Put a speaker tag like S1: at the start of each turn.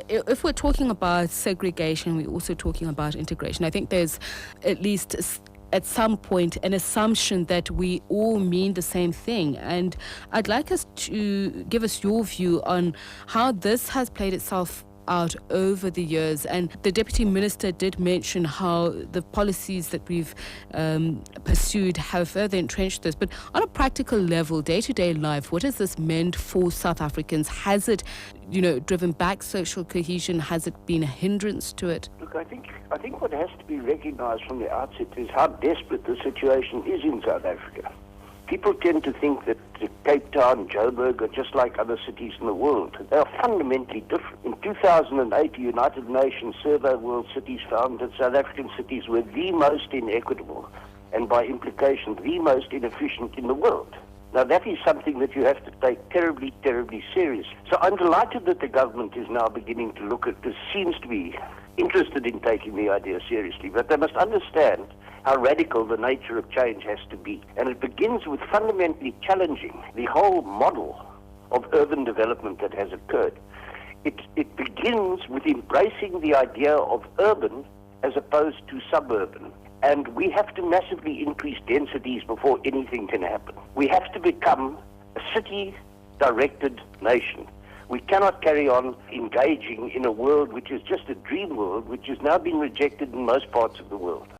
S1: If we're talking about segregation, we're also talking about integration. I think there's at least at some point an assumption that we all mean the same thing. And I'd like us to give us your view on how this has played itself out over the years. And the Deputy Minister did mention how the policies that we've pursued have further entrenched this. But on a practical level, day-to-day life, what has this meant for South Africans? Has it, driven back social cohesion? Has it been a hindrance to it?
S2: Look, I think what has to be recognized from the outset is how desperate the situation is in South Africa. People tend to think that Cape Town, Joburg are just like other cities in the world. They are fundamentally different. In 2008, the United Nations survey of world cities found that South African cities were the most inequitable and by implication the most inefficient in the world. Now that is something that you have to take terribly, terribly serious. So I'm delighted that the government is now beginning to look at this, seems to be interested in taking the idea seriously, but they must understand how radical the nature of change has to be. And it begins with fundamentally challenging the whole model of urban development that has occurred. It begins with embracing the idea of urban as opposed to suburban. And we have to massively increase densities before anything can happen. We have to become a city-directed nation. We cannot carry on engaging in a world which is just a dream world, which has now been rejected in most parts of the world.